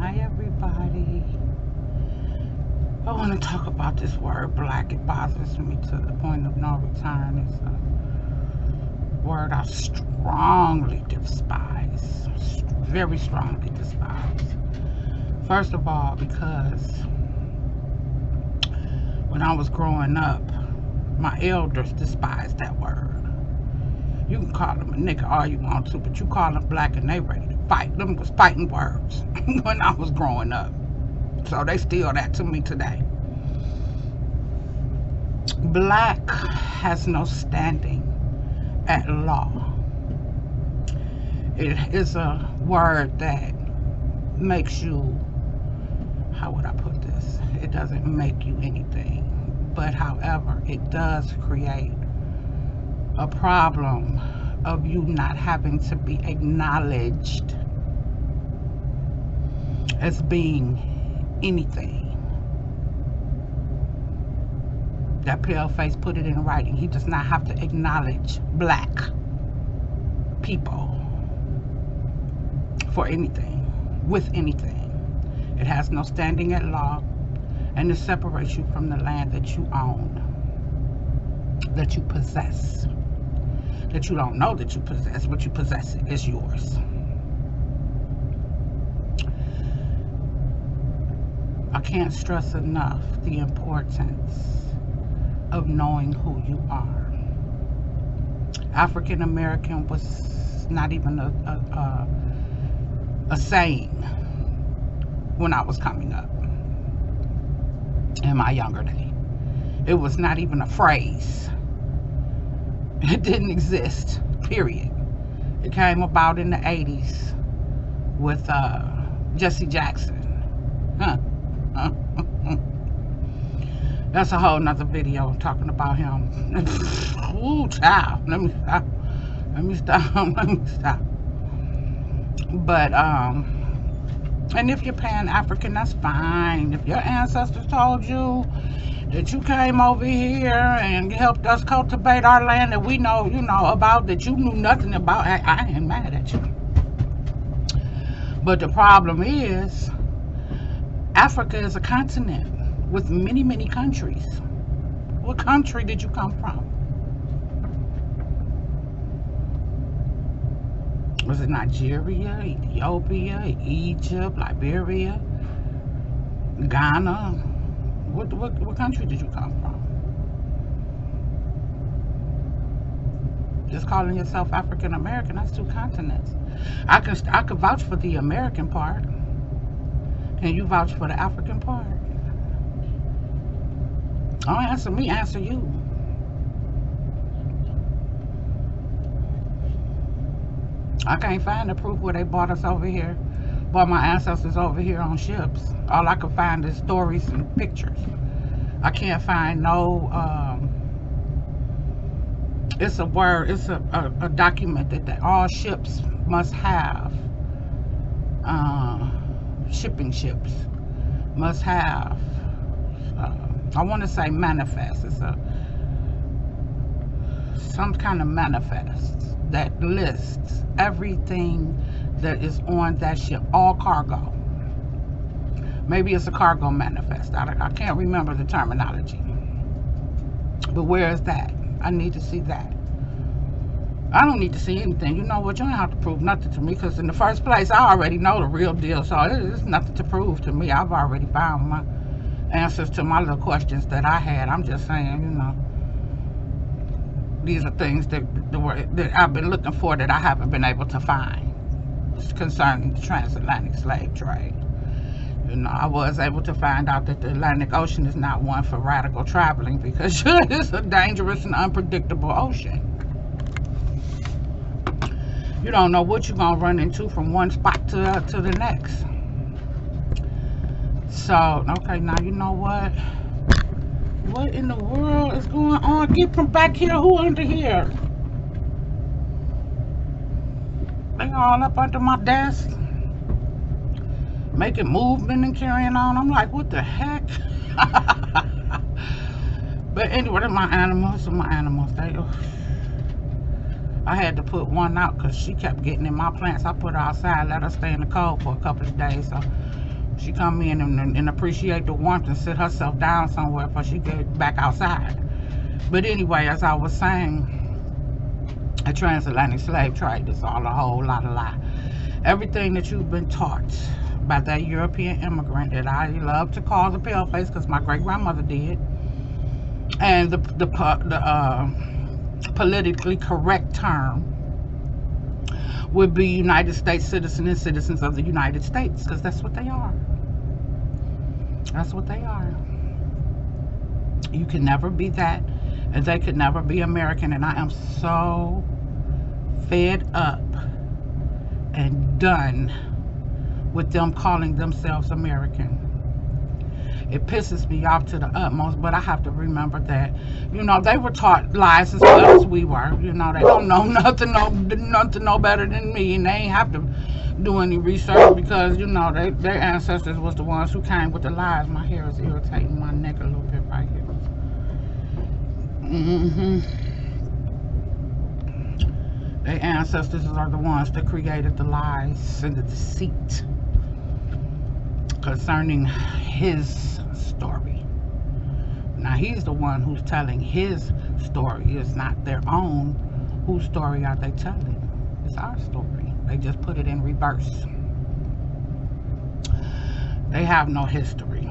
Hi everybody. I want to talk about this word black. It bothers me to the point of no return. It's a word I strongly despise. Very strongly despise. First of all, because when I was growing up, my elders despised that word. You can call them a nigga all you want to, but you call them black and they ready to fight. Them was fighting words when I was growing up. So they steal that to me today. Black has no standing at law. It is a word that makes you, how would I put this? It doesn't make you anything. But however, it does create a problem of you not having to be acknowledged as being anything. That paleface put it in writing. He does not have to acknowledge black people for anything, with anything. It has no standing at law, and it separates you from the land that you own, that you possess, that you don't know that you possess, but you possess it. It's yours. I can't stress enough the importance of knowing who you are. African American was not even a saying when I was coming up in my younger day. It was not even a phrase. It didn't exist, period. It came about in the 80s with Jesse Jackson. That's a whole nother video talking about him. Ooh, child. Let me stop. But and if you're Pan-African, that's fine. If your ancestors told you that you came over here and helped us cultivate our land that we know, about, that you knew nothing about, I ain't mad at you. But the problem is, Africa is a continent with many, many countries. What country did you come from? Was it Nigeria, Ethiopia, Egypt, Liberia, Ghana? What country did you come from? Just calling yourself African American, that's 2 continents. I could vouch for the American part. Can you vouch for the African part? Don't answer me, answer you. I can't find the proof where they brought us over here, brought my ancestors over here on ships. All I could find is stories and pictures. I can't find no, it's a word, it's a document that all ships must have. Shipping ships must have, I want to say manifest. It's some kind of manifest that lists everything that is on that ship, all cargo. Maybe it's a cargo manifest. I can't remember the terminology. But where is that? I need to see that. I don't need to see anything. You know what? You don't have to prove nothing to me, because in the first place, I already know the real deal. So there's nothing to prove to me. I've already found my answers to my little questions that I had. I'm just saying, these are things that I've been looking for that I haven't been able to find concerning the transatlantic slave trade. I was able to find out that the Atlantic Ocean is not one for radical traveling, because it's a dangerous and unpredictable ocean. You don't know what you're going to run into from one spot to the next. So, okay, now you know what? What in the world is going on? Get from back here. Who under here? They all up under my desk, making movement and carrying on. I'm like, what the heck? But anyway, they're my animals. I had to put one out because she kept getting in my plants. I put her outside, let her stay in the cold for a couple of days. So She come in and appreciate the warmth and sit herself down somewhere before she get back outside. But anyway, as I was saying, a transatlantic slave trade is all a whole lot of lie. Everything that you've been taught by that European immigrant that I love to call the pale face because my great grandmother did, and the politically correct term would be United States citizen and citizens of the United States, because that's what they are. That's what they are. You can never be that, and they could never be American. And I am so fed up and done with them calling themselves American. It pisses me off to the utmost, but I have to remember that, you know, they were taught lies as well as we were. You know, they don't know nothing no better than me, and they ain't have to do any research because, you know, their ancestors was the ones who came with the lies. My hair is irritating my neck a little bit right here. Their ancestors are the ones that created the lies and the deceit concerning his story. Now he's the one who's telling his story. It's not their own. Whose story are they telling? It's our story. They just put it in reverse. They have no history.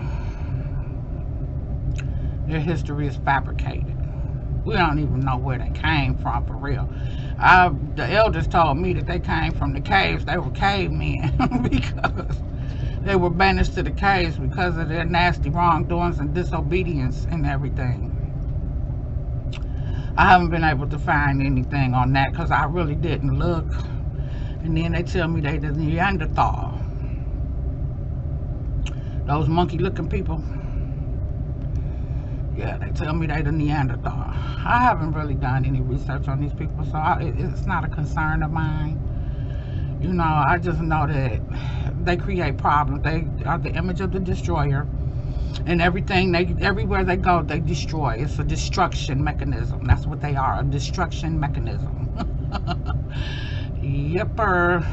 Their history is fabricated. We don't even know where they came from for real. The elders told me that they came from the caves. They were cavemen because they were banished to the caves because of their nasty wrongdoings and disobedience and everything. I haven't been able to find anything on that because I really didn't look. And then they tell me they the Neanderthal. Those monkey looking people. Yeah, they tell me they the Neanderthal. I haven't really done any research on these people, so it's not a concern of mine. You know, I just know that they create problems. They are the image of the destroyer, and everything everywhere they go, they destroy. It's a destruction mechanism. That's what they are, a destruction mechanism. Yepper.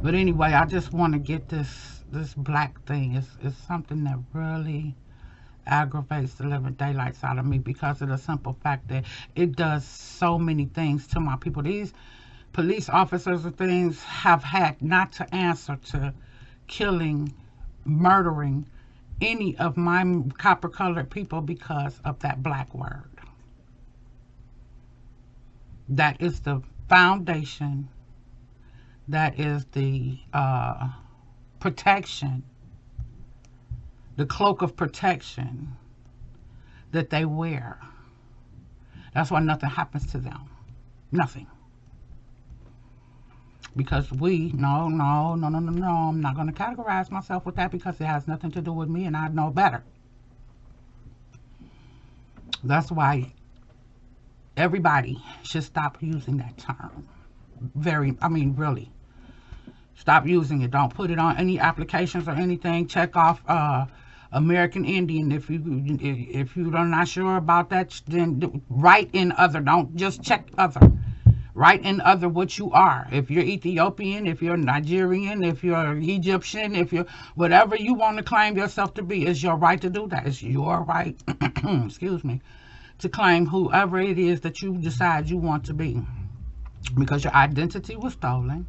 But anyway, I just want to get this black thing. It's something that really aggravates the living daylights out of me because of the simple fact that it does so many things to my people. These police officers and things have had not to answer to killing, murdering any of my copper colored people because of that black word. That is the foundation. That is the protection, the cloak of protection that they wear. That's why nothing happens to them. Nothing. Because no, I'm not going to categorize myself with that because it has nothing to do with me and I know better. That's why everybody should stop using that term. Really. Stop using it. Don't put it on any applications or anything. Check off American Indian. If you're not sure about that, then write in other. Don't just check other. Write in other what you are. If you're Ethiopian, if you're Nigerian, if you're Egyptian, if you're whatever you want to claim yourself to be, it's your right to do that. It's your right, excuse me, to claim whoever it is that you decide you want to be. Because your identity was stolen.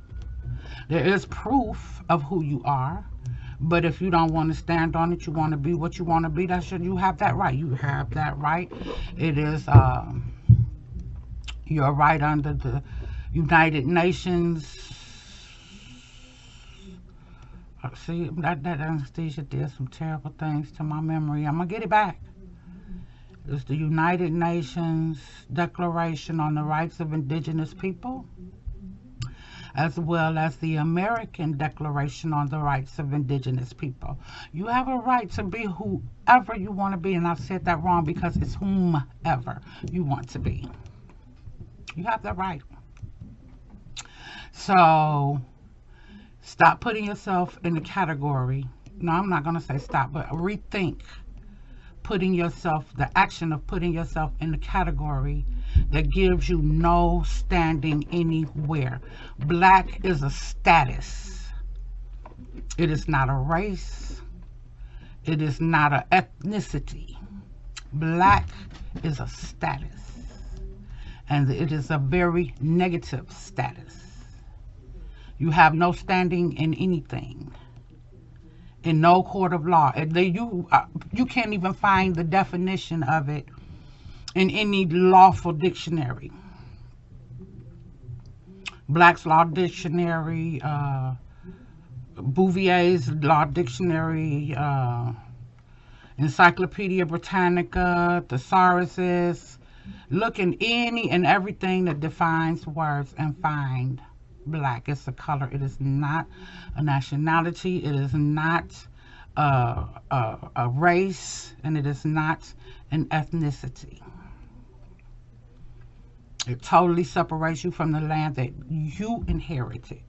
There is proof of who you are. But if you don't want to stand on it, you want to be what you want to be, you have that right. You have that right. It is your right under the United Nations. See, that anesthesia did some terrible things to my memory. I'm going to get it back. It's the United Nations Declaration on the Rights of Indigenous People, as well as the American Declaration on the Rights of Indigenous People. You have a right to be whoever you want to be, and I've said that wrong because it's whomever you want to be. You have that right. So stop putting yourself in the category. No, I'm not going to say stop, but rethink putting yourself, the action of putting yourself in the category that gives you no standing anywhere. Black is a status. It is not a race. It is not an ethnicity. Black is a status, and it is a very negative status. You have no standing in anything, in no court of law. You can't even find the definition of it in any lawful dictionary. Black's Law Dictionary, Bouvier's Law Dictionary, Encyclopedia Britannica, Thesauruses. Look in any and everything that defines words and find black. It's a color. It is not a nationality. It is not a race, and it is not an ethnicity. It totally separates you from the land that you inherited.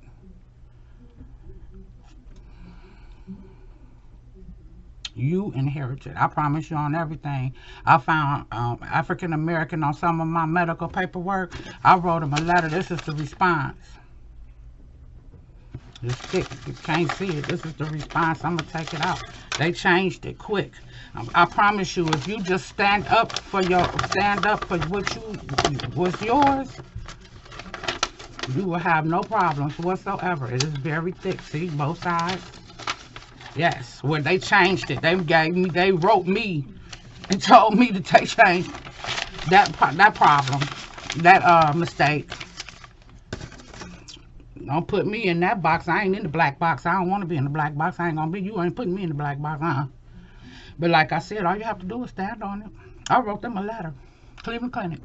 You inherited. I promise you on everything. I found African American on some of my medical paperwork. I wrote them a letter. This is the response. It's thick. You can't see it. This is the response. I'm going to take it out. They changed it quick. I promise you, if you just stand up for what was yours, you will have no problems whatsoever. It is very thick. See, both sides. Yes, when they changed it, they wrote me and told me to change that problem, that mistake. Don't put me in that box. I ain't in the black box. I don't want to be in the black box. I ain't gonna be. You ain't putting me in the black box, But like I said, all you have to do is stand on it. I wrote them a letter, Cleveland Clinic.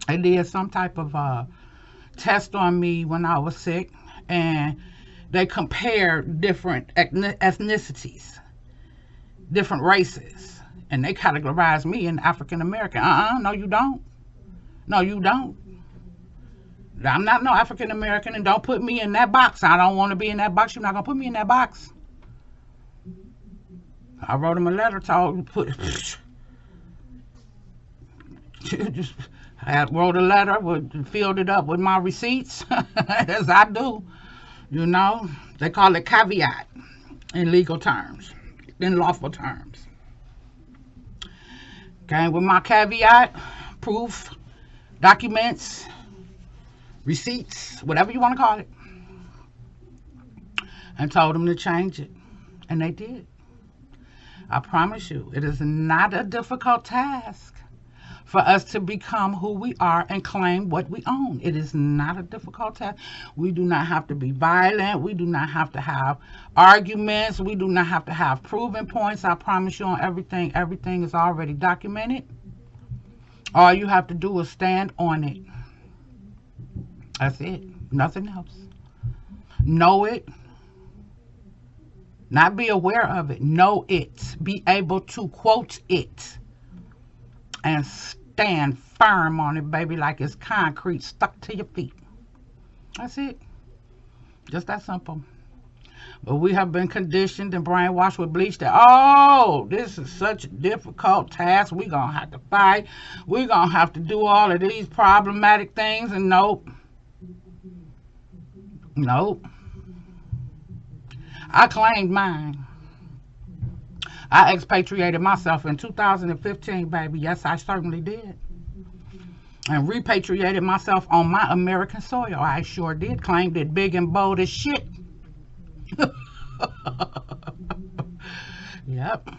They did some type of test on me when I was sick, and they compared different ethnicities, different races, and they categorized me in African American. No, you don't. No, you don't. I'm not no African American, and don't put me in that box. I don't want to be in that box. You're not gonna put me in that box. I wrote him a letter, I wrote a letter, filled it up with my receipts, as I do. You know, they call it caveat in legal terms, in lawful terms. Came with my caveat, proof, documents, receipts, whatever you want to call it, and told them to change it, and they did. I promise you, it is not a difficult task for us to become who we are and claim what we own. It is not a difficult task. We do not have to be violent. We do not have to have arguments. We do not have to have proven points. I promise you on everything. Everything is already documented. All you have to do is stand on it. That's it. Nothing else. Know it. Not be aware of it. Know it. Be able to quote it. And stand firm on it, baby, like it's concrete stuck to your feet. That's it. Just that simple. But we have been conditioned and brainwashed with bleach that, oh, this is such a difficult task. We're going to have to fight. We're going to have to do all of these problematic things. And nope. Nope. I claimed mine. I expatriated myself in 2015, baby. Yes, I certainly did. And repatriated myself on my American soil. I sure did. Claimed it big and bold as shit. Yep.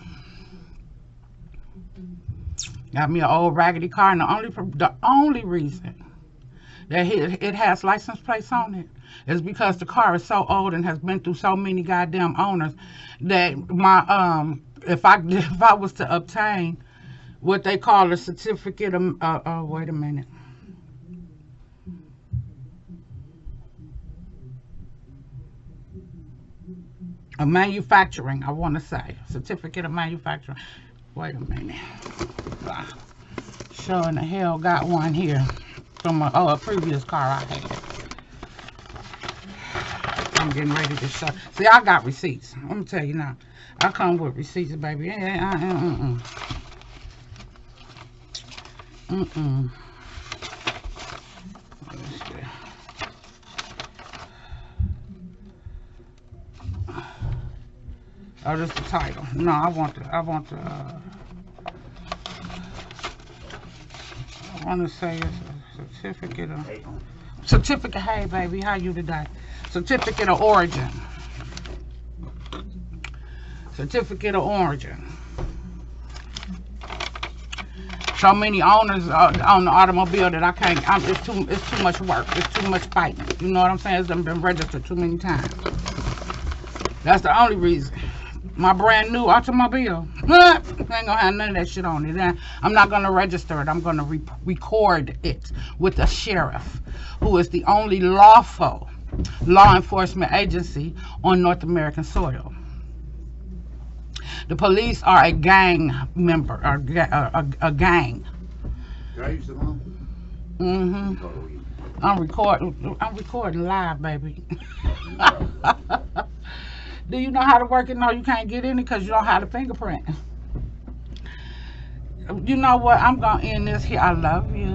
Got me an old raggedy car, and the only reason that it has license plates on it is because the car is so old and has been through so many goddamn owners that my if I was to obtain what they call a certificate of wait a minute. A manufacturing, I want to say. Certificate of manufacturing. Wait a minute. Sure in the hell got one here from a previous car I had. I'm getting ready to show. See, I got receipts. Let me tell you now. I come with receipts, baby. Oh, this the title. No, I want to say it's a certificate. Hey, baby, how you today? Certificate of origin. Certificate of origin. So many owners on the automobile that I can't. It's too much work. It's too much fighting. You know what I'm saying? It's been registered too many times. That's the only reason. My brand new automobile, I ain't gonna have none of that shit on it. And I'm not gonna register it. I'm gonna record it with the sheriff, who is the only lawful law enforcement agency on North American soil. The police are a gang member, or a gang. I'm recording live, baby. Do you know how to work it? No, you can't get in it because you don't have the fingerprint. You know what? I'm gonna end this here. I love you.